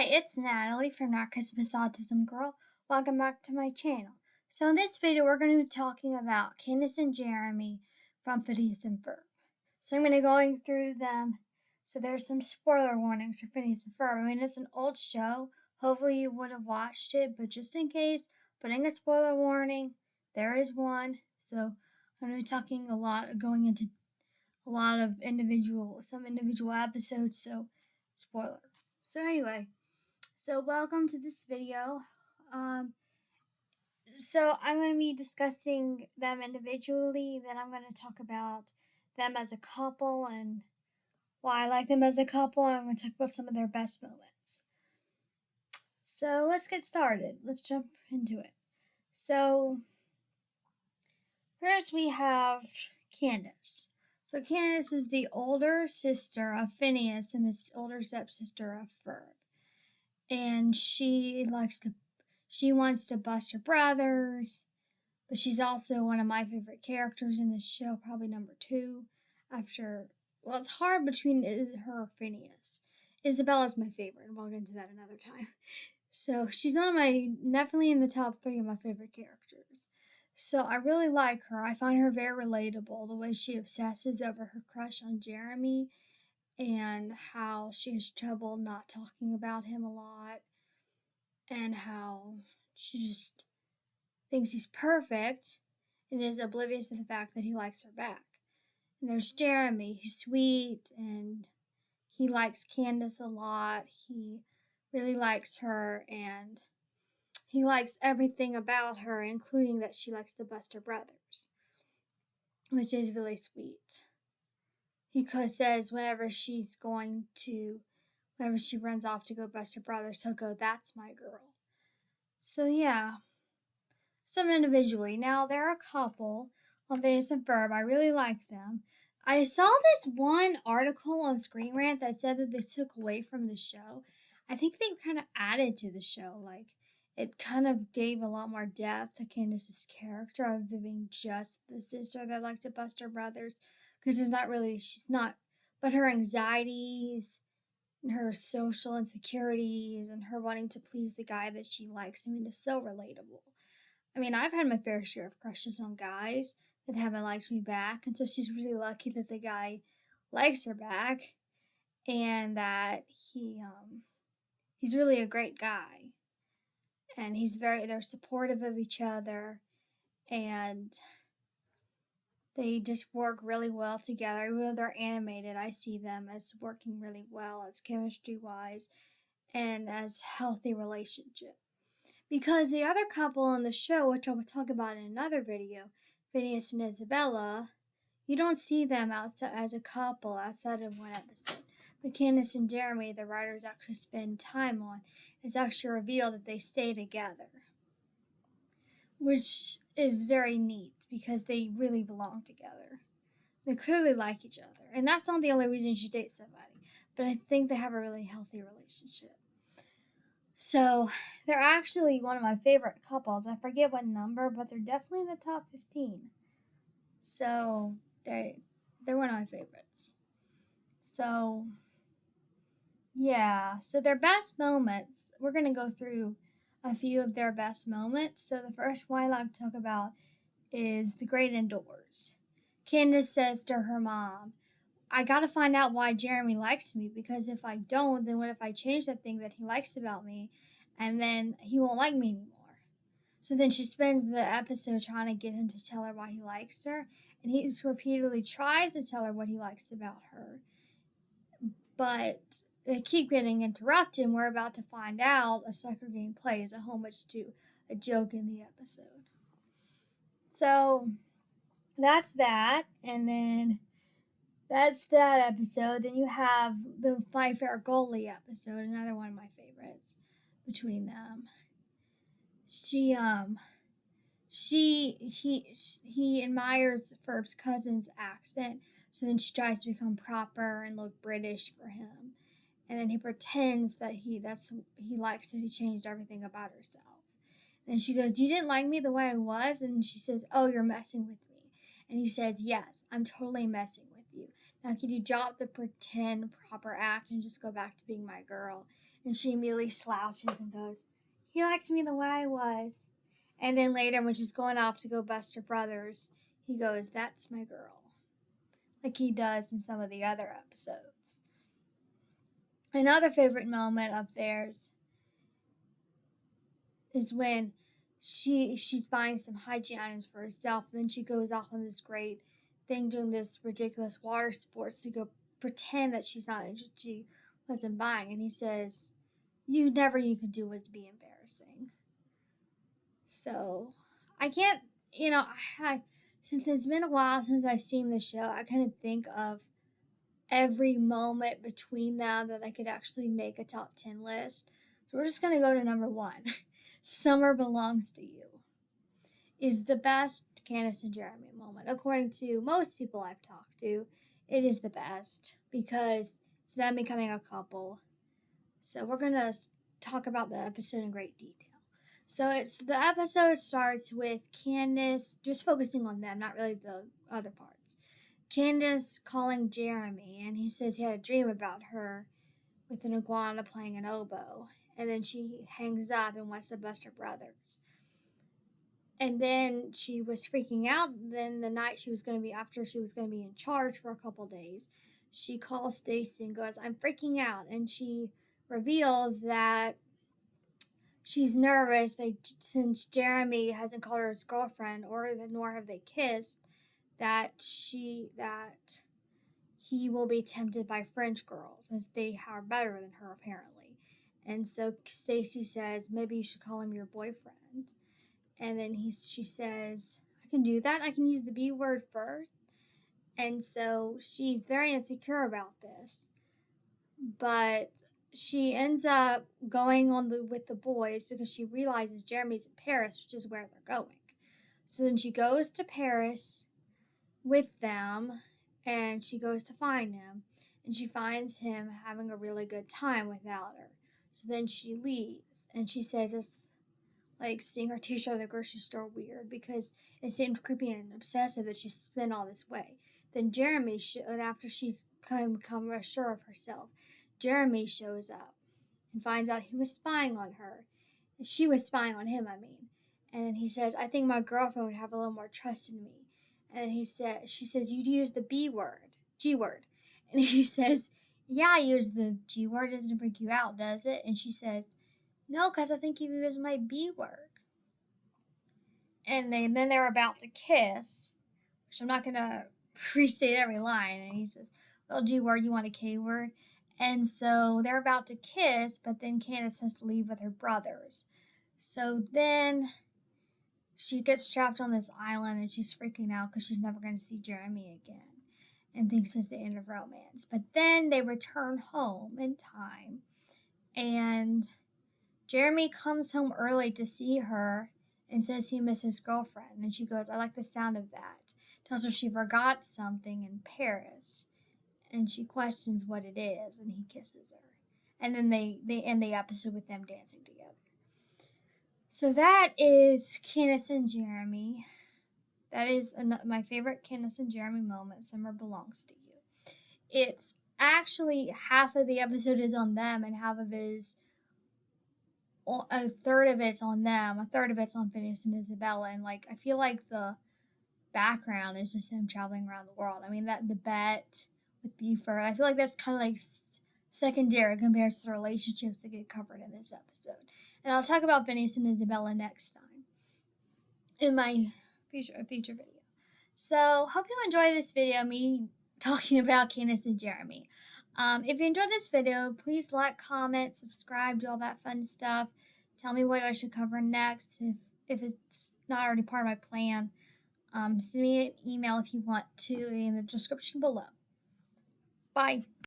Hi, it's Natalie from Not Christmas Autism Girl. Welcome back to my channel. So in this video, we're going to be talking about Candace and Jeremy from Phineas and Ferb. So I'm going to be going through them. So there's some spoiler warnings for Phineas and Ferb. I mean, it's an old show. Hopefully you would have watched it, but just in case, putting a spoiler warning, there is one. So I'm going to be talking going into a lot of some individual episodes, so spoiler. So anyway, welcome to this video. So I'm going to be discussing them individually, then I'm going to talk about them as a couple and why I like them as a couple, and I'm going to talk about some of their best moments. So let's get started. Let's jump into it. So first we have Candace. So Candace is the older sister of Phineas and the older stepsister of Ferb. And she wants to bust her brothers, but she's also one of my favorite characters in the show, probably number 2 after, well, it's hard between her or Phineas. Isabella's my favorite, and we'll get into that another time. So she's definitely in the top 3 of my favorite characters. So I really like her. I find her very relatable, the way she obsesses over her crush on Jeremy and how she has trouble not talking about him a lot, and how she just thinks he's perfect and is oblivious to the fact that he likes her back. And there's Jeremy, he's sweet and he likes Candace a lot. He really likes her and he likes everything about her, including that she likes to bust her brothers, which is really sweet. He says whenever she runs off to go bust her brothers, he'll go, "That's my girl." So yeah, some individually. Now they're a couple on Phineas and Ferb. I really like them. I saw this one article on Screen Rant that said that they took away from the show. I think they kind of added to the show. Like, it kind of gave a lot more depth to Candace's character other than being just the sister that liked to bust her brothers. Because but her anxieties and her social insecurities and her wanting to please the guy that she likes, I mean, is so relatable. I mean, I've had my fair share of crushes on guys that haven't liked me back, and so she's really lucky that the guy likes her back and that he's really a great guy. And they're supportive of each other, and they just work really well together. Even though they're animated, I see them as working really well as chemistry-wise and as healthy relationship. Because the other couple on the show, which I will talk about in another video, Phineas and Isabella, you don't see them as a couple outside of one episode. But Candace and Jeremy, the writers actually spend time on, it's actually revealed that they stay together, which is very neat because they really belong together. They clearly like each other. And that's not the only reason you should date somebody, but I think they have a really healthy relationship. So they're actually one of my favorite couples. I forget what number, but they're definitely in the top 15. So they're one of my favorites. So yeah, so their best moments, we're going to go through a few of their best moments. So the first one I like to talk about is the great indoors. Candace says to her mom, "I gotta find out why Jeremy likes me, because if I don't, then what if I change the thing that he likes about me, and then he won't like me anymore?" So then she spends the episode trying to get him to tell her why he likes her, and he just repeatedly tries to tell her what he likes about her. But they keep getting interrupted, and we're about to find out a sucker game plays a homage to a joke in the episode. So that's that, and then that's that episode. Then you have the My Fair Goalie episode, another one of my favorites between them. He admires Ferb's cousin's accent, so then she tries to become proper and look British for him. And then he pretends that he likes that he changed everything about herself. And she goes, "You didn't like me the way I was?" And she says, "Oh, you're messing with me." And he says, "Yes, I'm totally messing with you. Now, could you drop the pretend proper act and just go back to being my girl? And she immediately slouches and goes, he liked me the way I was. And then later, when she's going off to go bust her brothers, he goes, that's my girl. Like he does in some of the other episodes. Another favorite moment of theirs is when she's buying some hygiene items for herself. Then she goes off on this great thing doing this ridiculous water sports to go pretend that she's not interested. She wasn't buying, and he says, "You could do was be embarrassing." So I can't, since it's been a while since I've seen the show, I kind of think of every moment between them that I could actually make a top 10 list. So we're just going to go to number 1. Summer Belongs to You is the best Candace and Jeremy moment. According to most people I've talked to, it is the best because it's them becoming a couple. So we're going to talk about the episode in great detail. So the episode starts with Candace just focusing on them, not really the other parts. Candace calling Jeremy, and he says he had a dream about her with an iguana playing an oboe. And then she hangs up and wants to bust her brothers. And then she was freaking out. Then the night after she was going to be in charge for a couple days, she calls Stacy and goes, I'm freaking out. And she reveals that she's nervous since Jeremy hasn't called her his girlfriend nor have they kissed, that he will be tempted by French girls as they are better than her apparently. And so Stacy says, maybe you should call him your boyfriend. And then she says, I can do that. I can use the B word first. And so she's very insecure about this. But she ends up going with the boys because she realizes Jeremy's in Paris, which is where they're going. So then she goes to Paris with them, and she goes to find him, and she finds him having a really good time without her. So then she leaves, and she says it's like seeing her teacher at the grocery store weird because it seemed creepy and obsessive that she's been all this way. Then Jeremy, after she's become sure of herself, Jeremy shows up and finds out he was spying on her. And she was spying on him, I mean. And then he says, I think my girlfriend would have a little more trust in me. And she says, you'd use the G word. And he says, yeah, I use the G word. Doesn't freak you out, does it? And she says, no, because I think you use my B word. And then they're about to kiss, which I'm not going to restate every line. And he says, well, G word, you want a K word? And so they're about to kiss, but then Candace has to leave with her brothers. So then she gets trapped on this island and she's freaking out because she's never going to see Jeremy again and thinks it's the end of romance. But then they return home in time and Jeremy comes home early to see her and says he misses his girlfriend. And she goes, I like the sound of that. Tells her she forgot something in Paris. And she questions what it is, and he kisses her. And then they end the episode with them dancing together. So that is Candace and Jeremy. That is my favorite Candace and Jeremy moment. Summer Belongs to You. It's actually half of the episode is on them, and a third of it's on them. A third of it's on Phineas and Isabella. And I feel like the background is just them traveling around the world. I mean, the bet with Buford, I feel like that's kind of like secondary compared to the relationships that get covered in this episode. And I'll talk about Phineas and Isabella next time in my future video. So, hope you enjoy this video, me talking about Candace and Jeremy. If you enjoyed this video, please like, comment, subscribe, do all that fun stuff. Tell me what I should cover next if it's not already part of my plan. Send me an email if you want to in the description below. Bye.